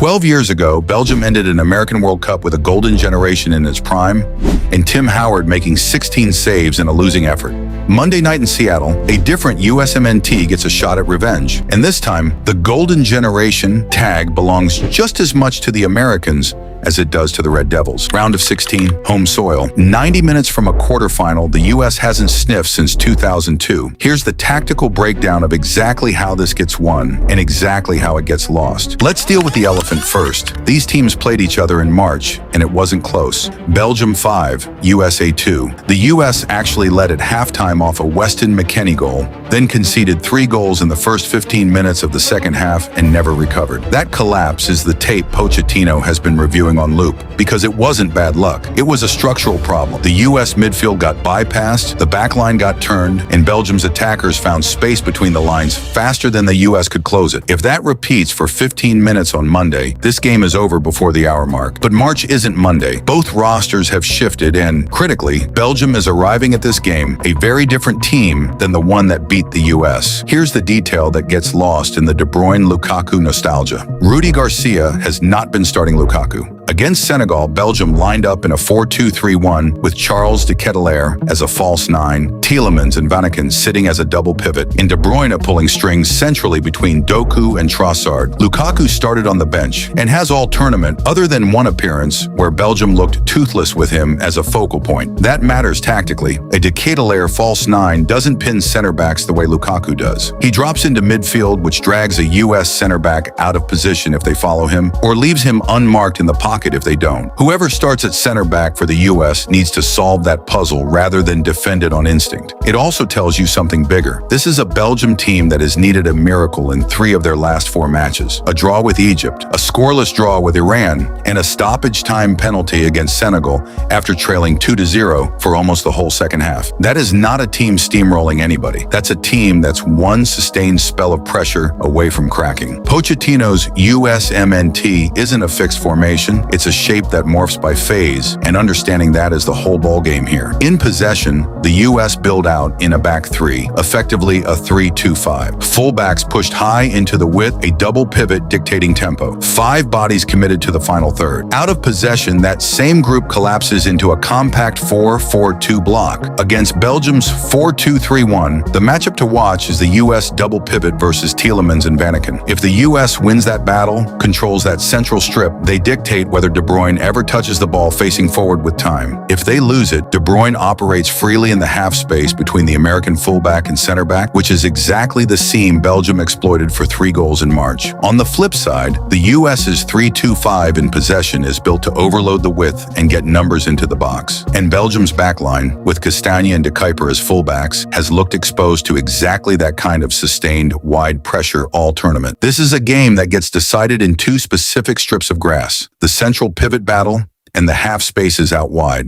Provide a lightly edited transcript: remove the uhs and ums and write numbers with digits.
12 years ago, Belgium ended an American World Cup with a golden generation in its prime, and Tim Howard making 16 saves in a losing effort. Monday night in Seattle, a different USMNT gets a shot at revenge, and this time, the golden generation tag belongs just as much to the Americans as it does to the Red Devils. Round of 16, home soil. 90 minutes from a quarterfinal, the U.S. hasn't sniffed since 2002. Here's the tactical breakdown of exactly how this gets won and exactly how it gets lost. Let's deal with the elephant first. These teams played each other in March, and it wasn't close. Belgium 5, USA 2. The U.S. actually led at halftime off a Weston McKennie goal, then conceded 3 goals in the first 15 minutes of the second half and never recovered. That collapse is the tape Pochettino has been reviewing on loop, because it wasn't bad luck. It was a structural problem. The U.S. midfield got bypassed, the back line got turned, and Belgium's attackers found space between the lines faster than the U.S. could close it. If that repeats for 15 minutes on Monday, this game is over before the hour mark. But March isn't Monday. Both rosters have shifted, and critically, Belgium is arriving at this game a very different team than the one that beat the U.S. Here's the detail that gets lost in the De Bruyne-Lukaku nostalgia. Rudy Garcia has not been starting Lukaku. Against Senegal, Belgium lined up in a 4-2-3-1 with Charles de Ketelaere as a false 9, Tielemans and Vanaken sitting as a double pivot, and De Bruyne pulling strings centrally between Doku and Trossard. Lukaku started on the bench and has all tournament other than one appearance where Belgium looked toothless with him as a focal point. That matters tactically. A de Ketelaere false 9 doesn't pin center backs the way Lukaku does. He drops into midfield, which drags a U.S. center back out of position if they follow him, or leaves him unmarked in the pocket if they don't. Whoever starts at center back for the U.S. needs to solve that puzzle rather than defend it on instinct. It also tells you something bigger. This is a Belgium team that has needed a miracle in 3 of their last 4 matches. A draw with Egypt, a scoreless draw with Iran, and a stoppage time penalty against Senegal after trailing 2-0 for almost the whole second half. That is not a team steamrolling anybody. That's a team that's one sustained spell of pressure away from cracking. Pochettino's USMNT isn't a fixed formation. It's a shape that morphs by phase, and understanding that is the whole ballgame here. In possession, the U.S. build out in a back 3, effectively a 3-2-5. Fullbacks pushed high into the width, a double pivot dictating tempo. 5 bodies committed to the final third. Out of possession, that same group collapses into a compact 4-4-2 block. Against Belgium's 4-2-3-1, the matchup to watch is the U.S. double pivot versus Tielemans and Vanaken. If the U.S. wins that battle, controls that central strip, they dictate whether De Bruyne ever touches the ball facing forward with time. If they lose it, De Bruyne operates freely in the half space between the American fullback and center back, which is exactly the seam Belgium exploited for 3 goals in March. On the flip side, the U.S.'s 3-2-5 in possession is built to overload the width and get numbers into the box. And Belgium's backline, with Castagne and De Kuiper as fullbacks, has looked exposed to exactly that kind of sustained, wide pressure all tournament. This is a game that gets decided in 2 specific strips of grass: the central pivot battle and the half spaces out wide.